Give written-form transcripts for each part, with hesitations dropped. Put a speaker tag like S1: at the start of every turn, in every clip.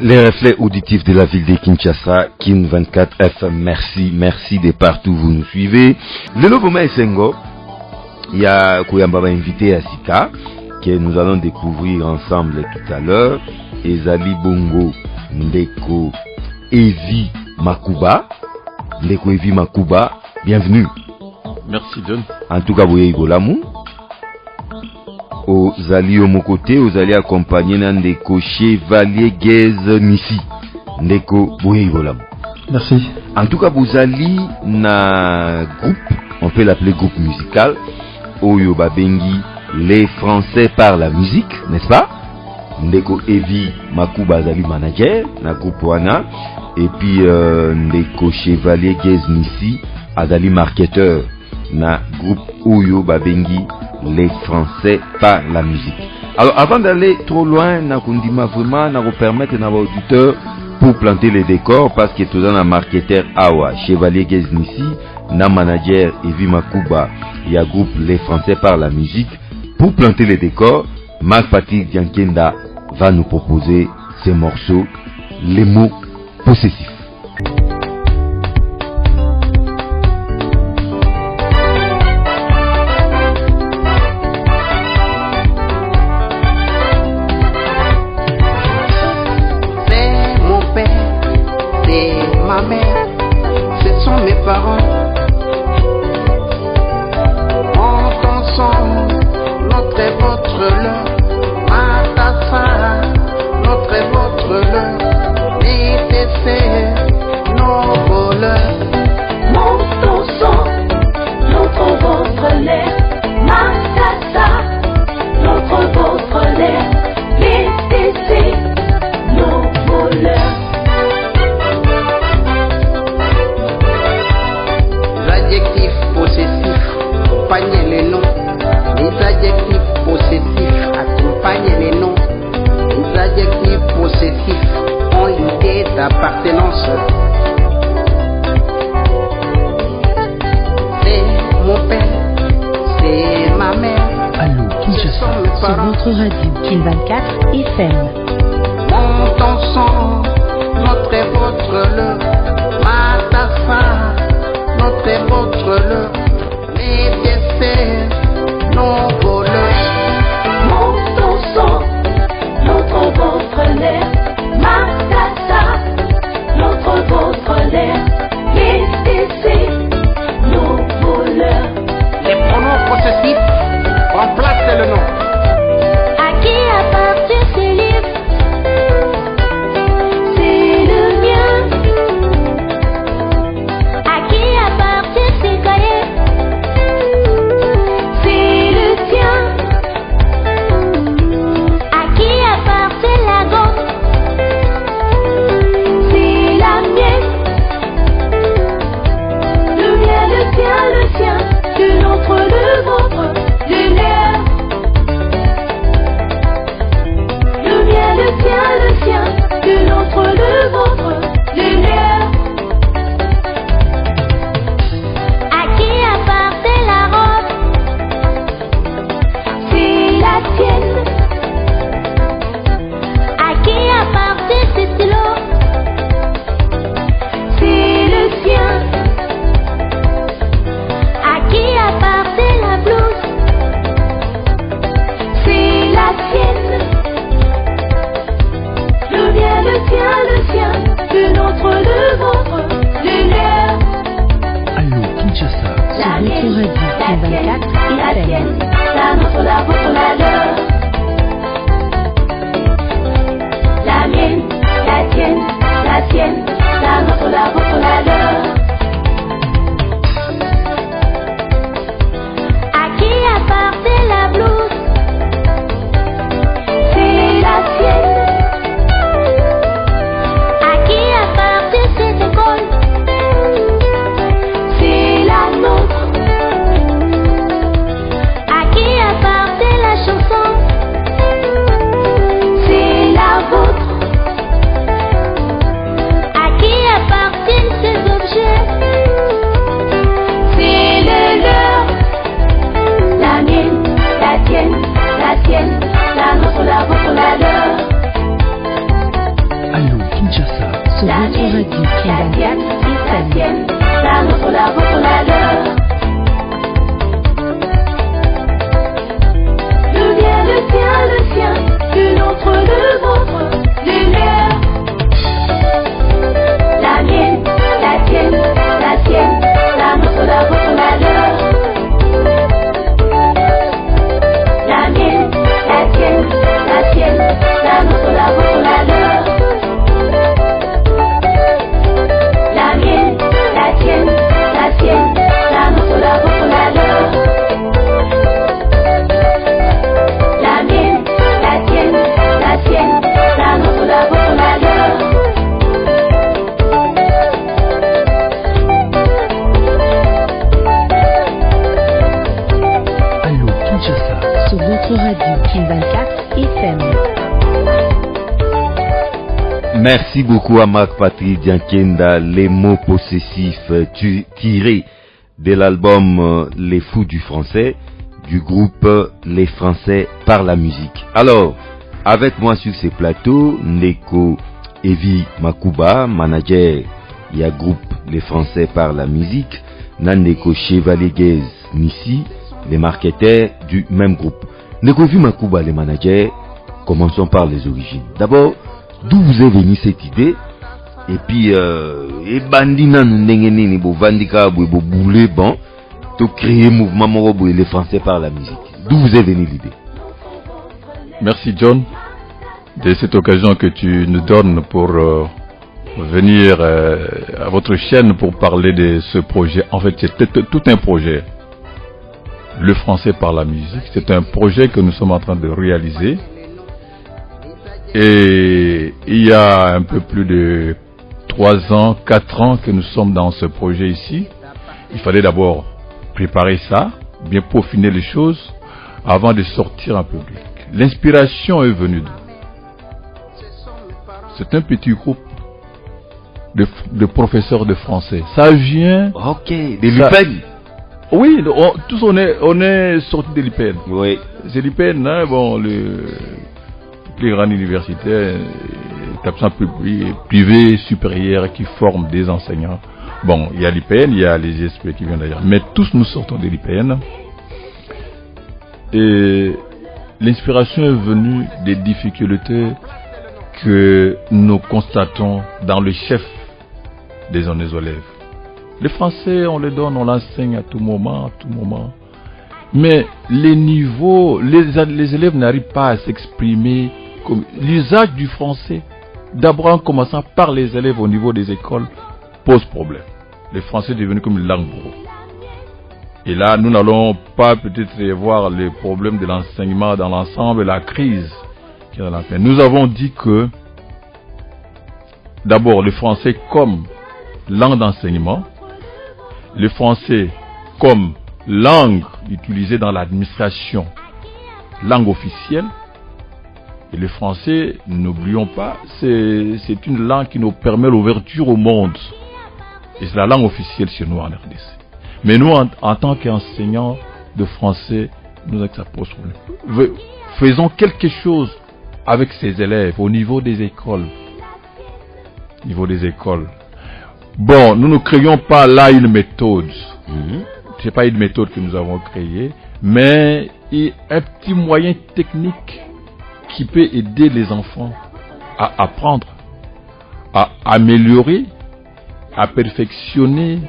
S1: Les reflets auditifs de la ville de Kinshasa, Kin 24 FM, merci de partout où vous nous suivez. Le nouveau Sengo, il y a Kouyambaba invité à Sika, que nous allons découvrir ensemble tout à l'heure. Ezali Bongo, Ndeko Evi Makuba. Ndeko Evi Makuba, bienvenue.
S2: Merci John.
S1: En tout cas, vous avez Igolamu. Ozali au mon côté, Ozali accompagné Ndeko Chevalier Guez Nissi. Ndeko Igolamu.
S3: Merci.
S1: En tout cas, vous allez na groupe, on peut l'appeler groupe musical, Oyo Babengi, les Français par la musique, n'est-ce pas? Ndeko Evi Makuba Zali manager, na groupe Wana, et puis Ndeko Chevalier Guez Nissi, Azali marketeur, na groupe Oyo Babengi, les Français par la musique. Alors, avant d'aller trop loin, na kundima vraiment, na permettre à nos auditeurs pour planter les décors, parce que tout dans un marketeur Awa, Chevalier Guez Nissi, na manager Evi Makuba, il y a groupe Les Français par la musique. Pour planter les décors, Marc Patrick Diankenda va nous proposer ces morceaux, les mots possessifs.
S4: C'est mon père, c'est ma mère, ce sont mes parents. Notre et votre leur, Matassa, notre et votre leur, nécessaire, nos voleurs.
S5: Montons son, notre votre l'air, Matassa, notre votre l'air, nécessaire, nos voleurs.
S4: L'adjectif possessif accompagne les noms. Les adjectifs possessifs accompagnent les noms. Les adjectifs possessifs ont l'idée d'appartenance. C'est mon père, c'est ma mère.
S6: Allô, Kinshasa, sur votre radio Kin 24 FM.
S4: Montons ensemble, notre et votre leur, Matassa, notre et votre leur, nécessaire. Nos voleurs.
S5: Montons son, notre votre l'air, Matassa, notre votre l'air, laissez nos voleurs.
S4: Les pronoms possessifs remplacent le nom.
S5: À qui appartient ces livres? C'est le mien. À qui appartient ces cahiers? C'est le tien.
S1: Merci beaucoup à Marc-Patrick Diankenda. Les mots possessifs tirés de l'album Les Fous du Français du groupe Les Français par la musique. Alors, avec moi sur ces plateaux, Ndeko Evi Makuba, manager il y a groupe Les Français par la musique, Nandeko Chevalier Guez Nissi, les marketeurs du même groupe. Ndeko Evi Makuba, les managers, commençons par les origines. D'abord, d'où vous est venue cette idée? Et puis, et bandina n'engeni bo vandika bo boulé bon, to créer mouvement morobo Les Français par la musique. D'où vous est venue l'idée?
S2: Merci John de cette occasion que tu nous donnes pour venir à votre chaîne pour parler de ce projet. En fait, c'était tout un projet. Le Français par la musique, c'est un projet que nous sommes en train de réaliser. Et il y a un peu plus de 3 ans, 4 ans que nous sommes dans ce projet ici. Il fallait d'abord préparer ça, bien peaufiner les choses avant de sortir en public. L'inspiration est venue d'où? C'est un petit groupe de professeurs de français. Ça vient...
S1: Ok, de l'UPEN.
S2: Oui, tous on est sortis de l'UPEN.
S1: Oui.
S2: C'est l'UPEN, hein, bon, le plus grand universitaire, établissement privé supérieur qui forme des enseignants. Bon, il y a l'IPN, il y a les ISP qui viennent d'ailleurs. Mais tous nous sortons de l'IPN. Et l'inspiration est venue des difficultés que nous constatons dans le chef des élèves. Les Français, on les donne, on l'enseigne à tout moment. Mais les niveaux, les élèves n'arrivent pas à s'exprimer comme l'usage du français, d'abord en commençant par les élèves au niveau des écoles, pose problème. Le français est devenu comme une langue bourreau. Et là, nous n'allons pas peut-être voir les problèmes de l'enseignement dans l'ensemble, la crise qui est dans l'enseignement. Nous avons dit que, d'abord, le français comme langue d'enseignement, le français comme langue utilisée dans l'administration, langue officielle, et le français, n'oublions pas, c'est une langue qui nous permet l'ouverture au monde. Et c'est la langue officielle chez nous en RDC. Mais nous, en tant qu'enseignants de français, nous avons que ça pose problème. Faisons quelque chose avec ces élèves au niveau des écoles. Bon, nous ne créons pas là une méthode. C'est pas une méthode que nous avons créée, mais un petit moyen technique qui peut aider les enfants à apprendre, à améliorer, à perfectionner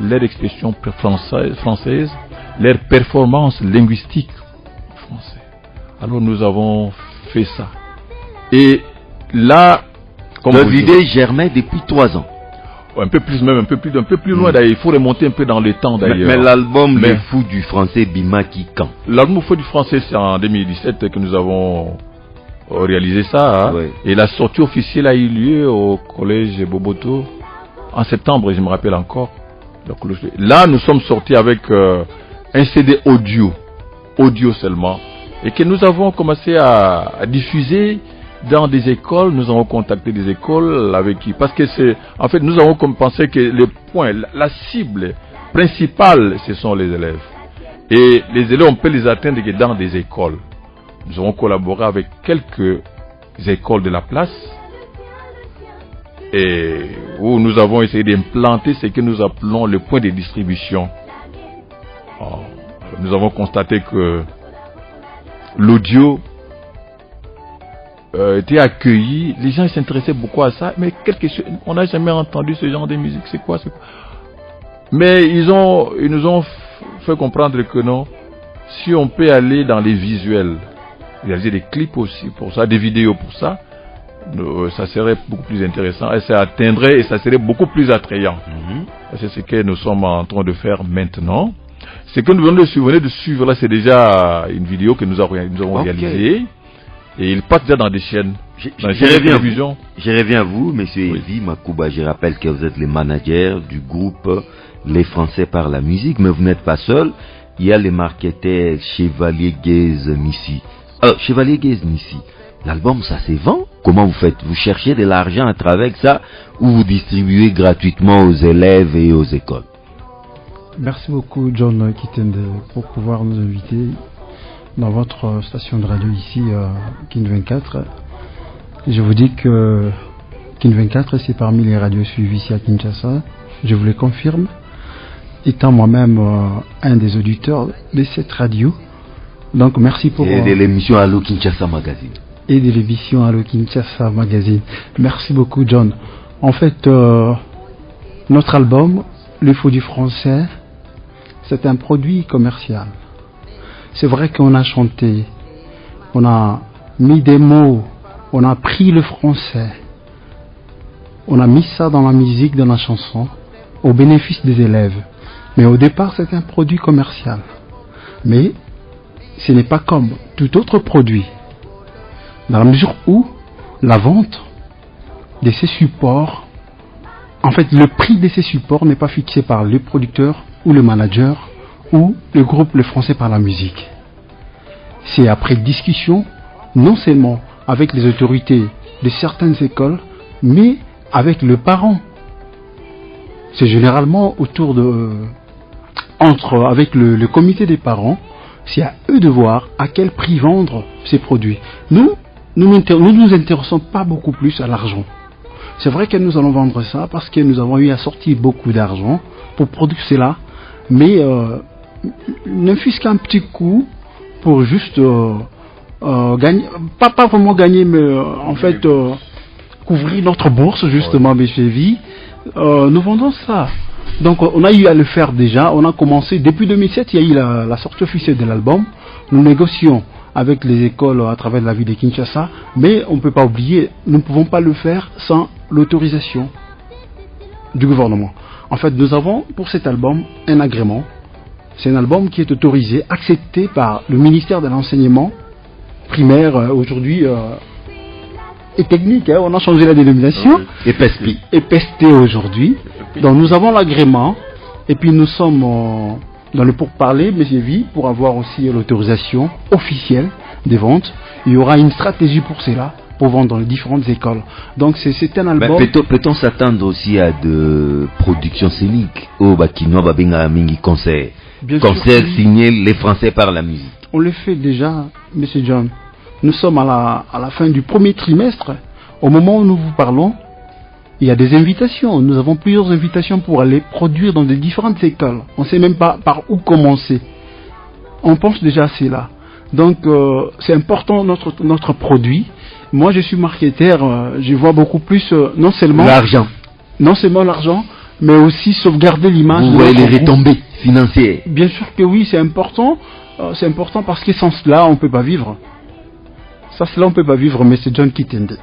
S2: leur expression française, leur performance linguistique française. Alors nous avons fait ça. Et là, comme
S1: l'idée germait depuis 3 ans.
S2: Un peu plus loin d'ailleurs. Il faut remonter un peu dans le temps d'ailleurs.
S1: Mais l'album Les Fous du Français Bimaki quand?
S2: L'album Les Fous du Français, c'est en 2017 que nous avons réalisé ça. Hein. Ouais. Et la sortie officielle a eu lieu au collège Boboto en septembre, je me rappelle encore. Là, nous sommes sortis avec un CD audio seulement, et que nous avons commencé à diffuser dans des écoles. Nous avons contacté des écoles avec qui, parce que en fait, nous avons pensé que le point, la cible principale, ce sont les élèves. Et les élèves, on peut les atteindre dans des écoles. Nous avons collaboré avec quelques écoles de la place, et où nous avons essayé d'implanter ce que nous appelons le point de distribution. Alors, nous avons constaté que l'audio était accueilli, les gens s'intéressaient beaucoup à ça, mais on n'a jamais entendu ce genre de musique, c'est quoi? Mais ils nous ont fait comprendre que non, si on peut aller dans les visuels, réaliser des clips aussi pour ça, des vidéos pour ça, ça serait beaucoup plus intéressant et ça atteindrait et ça serait beaucoup plus attrayant. C'est ce que nous sommes en train de faire maintenant. Ce que nous venons de suivre là, c'est déjà une vidéo que nous avons réalisée et il passe déjà dans des chaînes, de télévision.
S1: Je reviens à vous, monsieur Evi Makuba. Je rappelle que vous êtes le manager du groupe Les Français par la musique, mais vous n'êtes pas seul. Il y a les marketeurs Chevalier Guez Nissi. Chevalier Guez Nissi, l'album ça se vend comment vous faites? Vous cherchez de l'argent à travers ça ou vous distribuez gratuitement aux élèves et aux écoles?
S3: Merci beaucoup John Kitende pour pouvoir nous inviter dans votre station de radio ici, Kin 24. Je vous dis que Kin 24 c'est parmi les radios suivies ici à Kinshasa. Je vous le confirme, étant moi-même un des auditeurs de cette radio. Donc merci pour...
S1: Et de l'émission Allo Kinshasa Magazine.
S3: Et de l'émission Allo Kinshasa Magazine. Merci beaucoup John. En fait, notre album, Le Faux du Français, c'est un produit commercial. C'est vrai qu'on a chanté, on a mis des mots, on a pris le français, on a mis ça dans la musique, dans la chanson, au bénéfice des élèves. Mais au départ, c'est un produit commercial. Mais ce n'est pas comme tout autre produit, dans la mesure où la vente de ces supports, en fait, le prix de ces supports n'est pas fixé par le producteur ou le manager ou le groupe Le Français par la musique. C'est après discussion, non seulement avec les autorités de certaines écoles, mais avec le parent. C'est généralement autour de... avec le comité des parents, c'est à eux de voir à quel prix vendre ces produits. Nous nous intéressons pas beaucoup plus à l'argent. C'est vrai que nous allons vendre ça parce que nous avons eu à sortir beaucoup d'argent pour produire cela, mais ne fût-ce qu'un petit coup pour juste gagner, pas vraiment gagner, mais en fait couvrir notre bourse justement, Monsieur V. Nous vendons ça. Donc on a eu à le faire déjà, on a commencé, depuis 2007 il y a eu la sortie officielle de l'album, nous négocions avec les écoles à travers la ville de Kinshasa, mais on ne peut pas oublier, nous ne pouvons pas le faire sans l'autorisation du gouvernement. En fait, nous avons pour cet album un agrément, c'est un album qui est autorisé, accepté par le ministère de l'enseignement primaire aujourd'hui et technique, on a changé la dénomination, EPST aujourd'hui. Donc nous avons l'agrément et puis nous sommes dans le pourparler, Monsieur V, pour avoir aussi l'autorisation officielle des ventes. Il y aura une stratégie pour cela, pour vendre dans les différentes écoles. Donc c'est un album...
S1: Peut-on s'attendre aussi à de productions scéniques au Bakinois Babenga Mingi concert? Concert signé Les Français par la musique.
S3: On le fait déjà, Monsieur John. Nous sommes à la fin du premier trimestre. Au moment où nous vous parlons, il y a des invitations. Nous avons plusieurs invitations pour aller produire dans des différentes écoles. On ne sait même pas par où commencer. On pense déjà à cela. Donc c'est important notre produit. Moi je suis marketeur, je vois beaucoup plus non seulement
S1: l'argent,
S3: mais aussi sauvegarder l'image.
S1: Vous voyez les retombées financières.
S3: Bien sûr que oui, c'est important. C'est important parce que sans cela on ne peut pas vivre. Sans cela on ne peut pas vivre, mais c'est John Kitende.